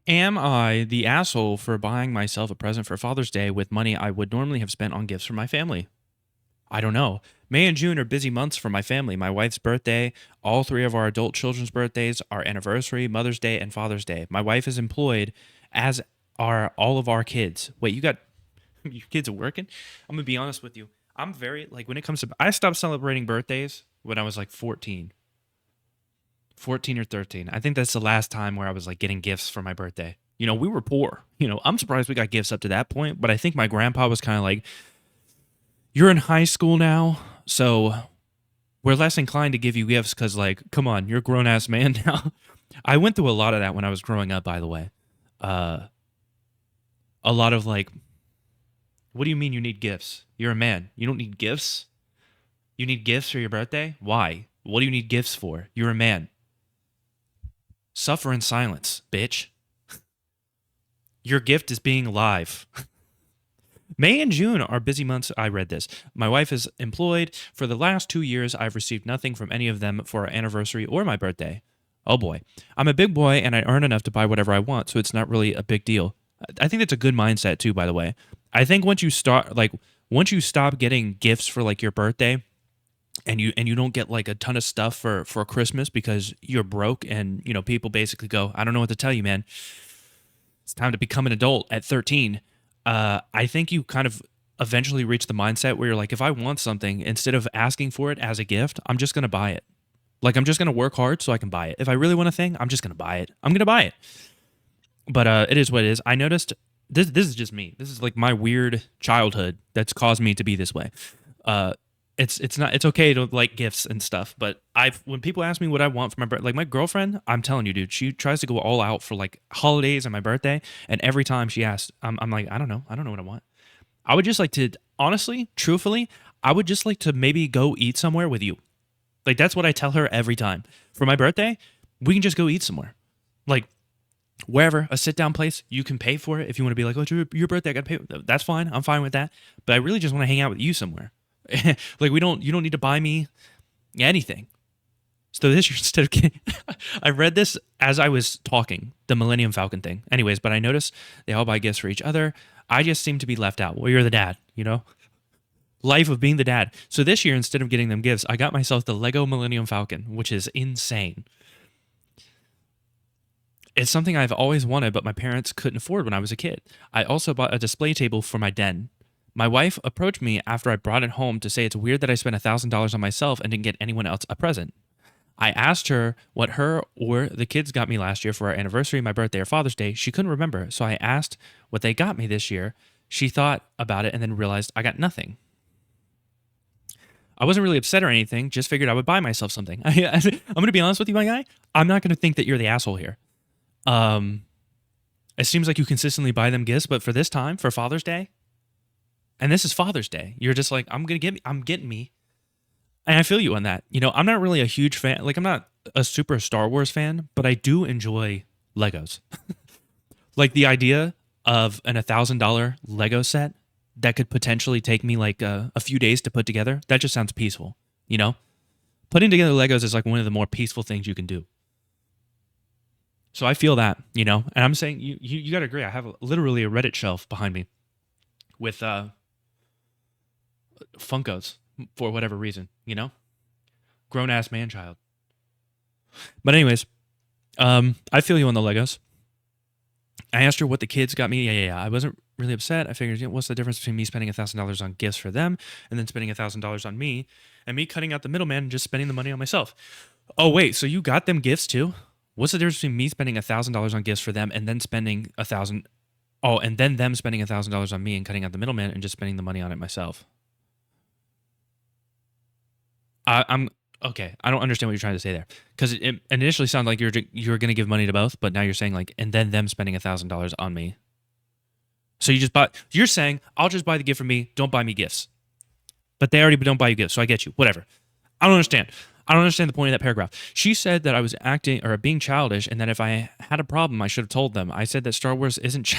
Am I the asshole for buying myself a present for Father's Day with money I would normally have spent on gifts for my family? I don't know. May and June are busy months for my family. My wife's birthday, all three of our adult children's birthdays, our anniversary, Mother's Day, and Father's Day. My wife is employed, as are all of our kids. Wait, you got your kids are working? I'm gonna be honest with you. I'm very like when it comes to I stopped celebrating birthdays when I was like 14 or 13. I think that's the last time where I was like getting gifts for my birthday. We were poor. I'm surprised we got gifts up to that point, but I think my grandpa was kind of like, you're in high school now, so we're less inclined to give you gifts because, like, come on, you're a grown ass man now. I went through a lot of that when I was growing up, by the way. Uh, a lot of like, what do you mean you need gifts? You're a man. You don't need gifts? You need gifts for your birthday? Why? What do you need gifts for? You're a man. Suffer in silence, bitch. Your gift is being alive. May and June are busy months. I read this. My wife is employed. For the last 2 years, I've received nothing from any of them for our anniversary or my birthday. Oh boy. I'm a big boy and I earn enough to buy whatever I want, so it's not really a big deal. I think that's a good mindset too, by the way. I think once you stop getting gifts for like your birthday and you don't get like a ton of stuff for Christmas because you're broke and people basically go, I don't know what to tell you, man. It's time to become an adult at 13. I think you kind of eventually reach the mindset where you're like, if I want something, instead of asking for it as a gift, I'm just going to buy it. Like, I'm just going to work hard so I can buy it. If I really want a thing, I'm just going to buy it. I'm going to buy it. But it is what it is. I noticed this is just me. This is like my weird childhood that's caused me to be this way. Uh, it's okay to like gifts and stuff, but when people ask me what I want for my birthday, like my girlfriend, I'm telling you, dude, she tries to go all out for like holidays and my birthday, and every time she asks, I'm like, I don't know what I want. I would just like to, honestly, truthfully, I would just like to maybe go eat somewhere with you. Like that's what I tell her every time. For my birthday, we can just go eat somewhere, like wherever, a sit down place. You can pay for it if you want to be like, oh, it's your birthday, I got to pay. That's fine. I'm fine with that. But I really just want to hang out with you somewhere. Like you don't need to buy me anything. So this year, instead of getting, I read this as I was talking, the Millennium Falcon thing. Anyways, but I noticed they all buy gifts for each other. I just seem to be left out. Well, you're the dad, life of being the dad. So this year, instead of getting them gifts, I got myself the Lego Millennium Falcon, which is insane. It's something I've always wanted, but my parents couldn't afford when I was a kid. I also bought a display table for my den. My wife approached me after I brought it home to say it's weird that I spent $1,000 on myself and didn't get anyone else a present. I asked her what her or the kids got me last year for our anniversary, my birthday, or Father's Day. She couldn't remember, so I asked what they got me this year. She thought about it and then realized I got nothing. I wasn't really upset or anything, just figured I would buy myself something. I'm going to be honest with you, my guy. I'm not going to think that you're the asshole here. Um, it seems like you consistently buy them gifts, but for this time, for Father's Day, and this is Father's Day, you're just like, I'm getting me. And I feel you on that. I'm not really a huge fan. Like, I'm not a super Star Wars fan, but I do enjoy Legos. Like the idea of an $1,000 Lego set that could potentially take me like a few days to put together. That just sounds peaceful. Putting together Legos is like one of the more peaceful things you can do. So I feel that, and I'm saying you got to agree. I have literally a Reddit shelf behind me with Funkos for whatever reason, grown ass man child. But anyways, I feel you on the Legos. I asked her what the kids got me. Yeah. I wasn't really upset. I figured, what's the difference between me spending $1,000 on gifts for them and then spending $1,000 on me and me cutting out the middleman and just spending the money on myself? Oh wait, so you got them gifts too? What's the difference between me spending $1,000 on gifts for them and then spending $1,000? Oh, and then them spending $1,000 on me and cutting out the middleman and just spending the money on it myself. I'm okay. I don't understand what you're trying to say there because it initially sounded like you're going to give money to both, but now you're saying like, and then them spending $1,000 on me. So you're saying I'll just buy the gift for me. Don't buy me gifts, but they already don't buy you gifts. So I get you. Whatever. I don't understand. I don't understand the point of that paragraph. She said that I was acting or being childish, and that if I had a problem, I should have told them. I said that Star Wars isn't.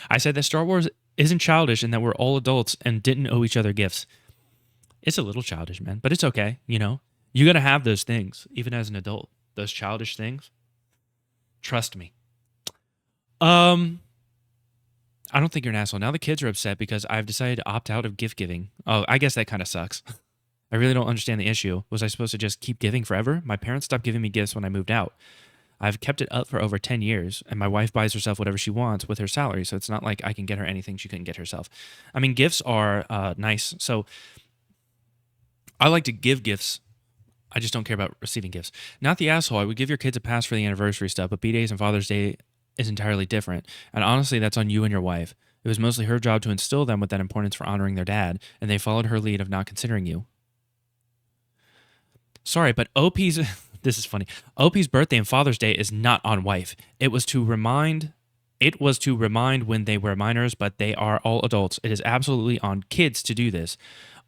I said that Star Wars isn't childish, and that we're all adults and didn't owe each other gifts. It's a little childish, man, but it's okay. You got to have those things, even as an adult, those childish things. Trust me. I don't think you're an asshole. Now the kids are upset because I've decided to opt out of gift giving. Oh, I guess that kind of sucks. I really don't understand the issue. Was I supposed to just keep giving forever? My parents stopped giving me gifts when I moved out. I've kept it up for over 10 years, and my wife buys herself whatever she wants with her salary, so it's not like I can get her anything she couldn't get herself. I mean, gifts are nice, so I like to give gifts. I just don't care about receiving gifts. Not the asshole. I would give your kids a pass for the anniversary stuff, but B-Days and Father's Day is entirely different. And honestly, that's on you and your wife. It was mostly her job to instill them with that importance for honoring their dad, and they followed her lead of not considering you. Sorry, but OP's... This is funny. OP's birthday and Father's Day is not on wife. It was to remind when they were minors, but they are all adults. It is absolutely on kids to do this.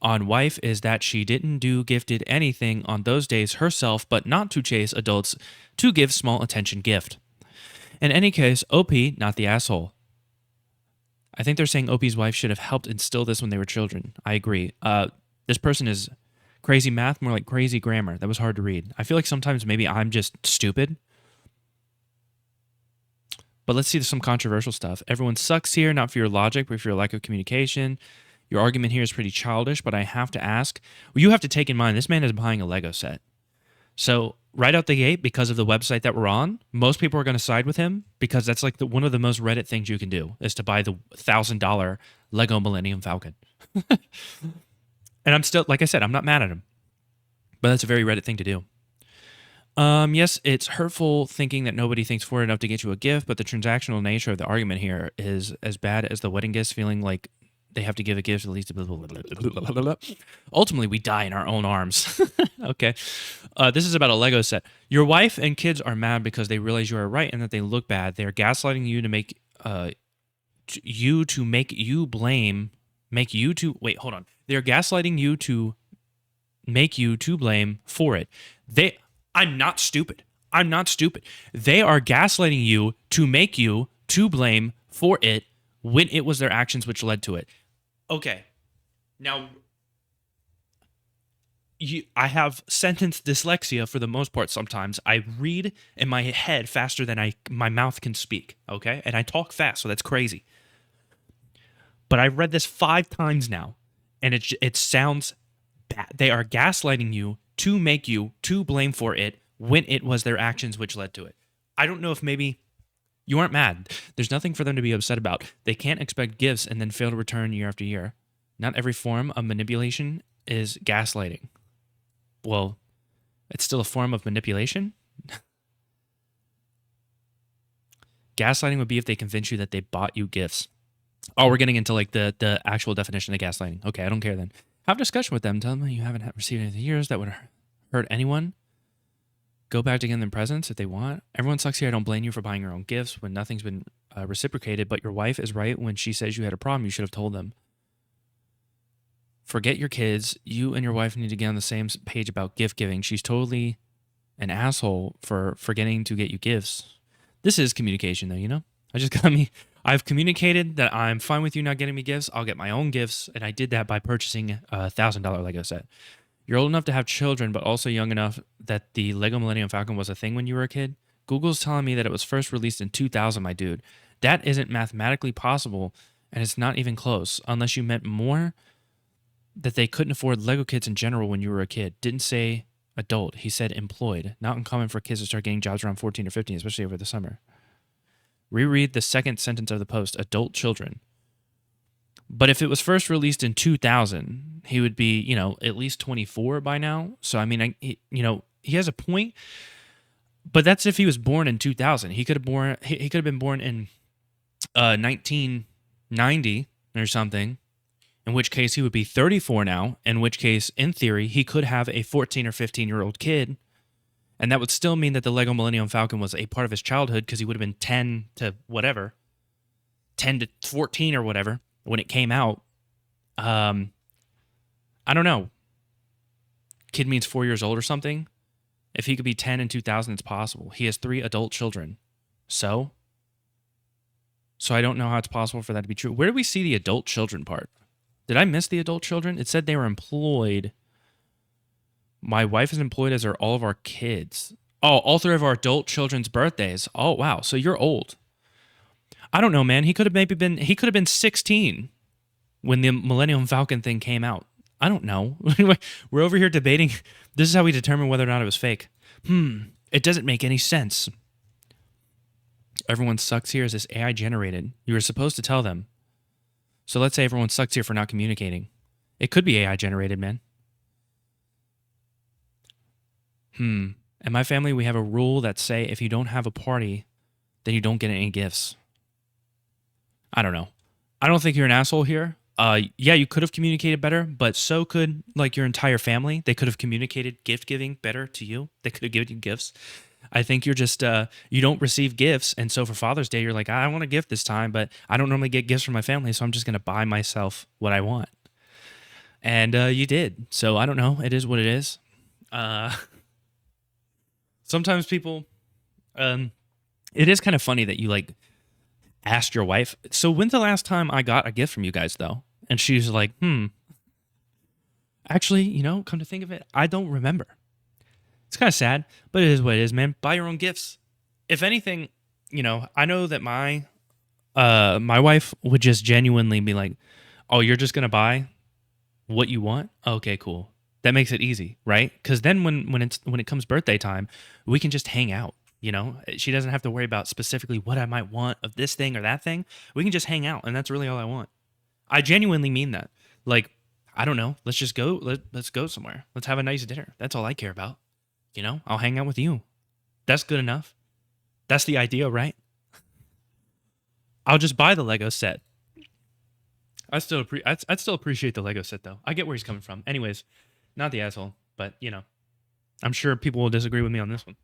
On wife is that she didn't do gifted anything on those days herself, but not to chase adults to give small attention gift. In any case, OP, not the asshole. I think they're saying OP's wife should have helped instill this when they were children. I agree. This person is crazy math, more like crazy grammar. That was hard to read. I feel like sometimes maybe I'm just stupid. But let's see some controversial stuff. Everyone sucks here, not for your logic, but for your lack of communication. Your argument here is pretty childish, but I have to ask. Well, you have to take in mind, this man is buying a Lego set. So right out the gate, because of the website that we're on, most people are going to side with him because that's like one of the most Reddit things you can do is to buy the $1,000 Lego Millennium Falcon. And I'm still, like I said, I'm not mad at him. But that's a very Reddit thing to do. Yes, it's hurtful thinking that nobody thinks forward enough to get you a gift, but the transactional nature of the argument here is as bad as the wedding gifts feeling like they have to give a gift at least. Ultimately, we die in our own arms. Okay. This is about a Lego set. Your wife and kids are mad because they realize you are right and that they look bad. They are gaslighting you to make wait, hold on. They're gaslighting you to make you to blame for it. I'm not stupid. I'm not stupid. They are gaslighting you to make you to blame for it when it was their actions which led to it. Okay. Now, I have sentence dyslexia for the most part sometimes. I read in my head faster than my mouth can speak, okay? And I talk fast, so that's crazy. But I've read this 5 times now, and it sounds bad. They are gaslighting you to make you to blame for it when it was their actions which led to it. I don't know if maybe you aren't mad. There's nothing for them to be upset about. They can't expect gifts and then fail to return year after year. Not every form of manipulation is gaslighting. Well, it's still a form of manipulation? Gaslighting would be if they convince you that they bought you gifts. Oh, we're getting into like the actual definition of gaslighting. Okay, I don't care then. Have a discussion with them. Tell them you haven't received anything in years that would hurt anyone. Go back to getting them presents if they want. Everyone sucks here. I don't blame you for buying your own gifts when nothing's been reciprocated, but your wife is right when she says you had a problem. You should have told them. Forget your kids. You and your wife need to get on the same page about gift giving. She's totally an asshole for forgetting to get you gifts. This is communication though, you know? I've communicated that I'm fine with you not getting me gifts. I'll get my own gifts, and I did that by purchasing a $1,000 Lego set. You're old enough to have children, but also young enough that the Lego Millennium Falcon was a thing when you were a kid. Google's telling me that it was first released in 2000, my dude. That isn't mathematically possible, and it's not even close, unless you meant more that they couldn't afford Lego kits in general when you were a kid. Didn't say adult. He said employed. Not uncommon for kids to start getting jobs around 14 or 15, especially over the summer. Reread the second sentence of the post, adult children. But if it was first released in 2000, he would be, at least 24 by now. So, I mean, he has a point, but that's if he was born in 2000. He could have been born in 1990 or something, in which case he would be 34 now, in which case, in theory, he could have a 14 or 15-year-old kid. And that would still mean that the Lego Millennium Falcon was a part of his childhood because he would have been 10 to 14 or whatever when it came out. I don't know. Kid means 4 years old or something. If he could be 10 in 2000, it's possible. He has 3 adult children. So I don't know how it's possible for that to be true. Where do we see the adult children part? Did I miss the adult children? It said they were employed. My wife is employed, as are all of our kids. Oh, all three of our adult children's birthdays. Oh, wow. So you're old. I don't know, man. He could have been 16 when the Millennium Falcon thing came out. I don't know. We're over here debating. This is how we determine whether or not it was fake. It doesn't make any sense. Everyone sucks here. Is this AI generated? You were supposed to tell them. So let's say everyone sucks here for not communicating. It could be AI generated, man. In my family, we have a rule that say if you don't have a party, then you don't get any gifts. I don't know. I don't think you're an asshole here. Yeah, you could have communicated better, but so could like your entire family. They could have communicated gift giving better to you. They could have given you gifts. I think you're just you don't receive gifts, and so for Father's Day, you're like, I want a gift this time, but I don't normally get gifts from my family, so I'm just gonna buy myself what I want. And you did. So I don't know. It is what it is. Uh, Sometimes people, um, it is kind of funny that you like asked your wife. So when's the last time I got a gift from you guys though? And she's like, actually, come to think of it, I don't remember. It's kind of sad, but it is what it is, man. Buy your own gifts. If anything, I know that my wife would just genuinely be like, "Oh, you're just gonna buy what you want? Okay, cool. That makes it easy, right? Because then when it comes birthday time, we can just hang out. She doesn't have to worry about specifically what I might want of this thing or that thing. We can just hang out, and that's really all I want. I genuinely mean that. Like, I don't know. Let's just go. Let's go somewhere. Let's have a nice dinner. That's all I care about. I'll hang out with you. That's good enough. That's the idea, right? I'll just buy the Lego set. I'd still appreciate the Lego set though. I get where he's coming from. Anyways, not the asshole, but I'm sure people will disagree with me on this one.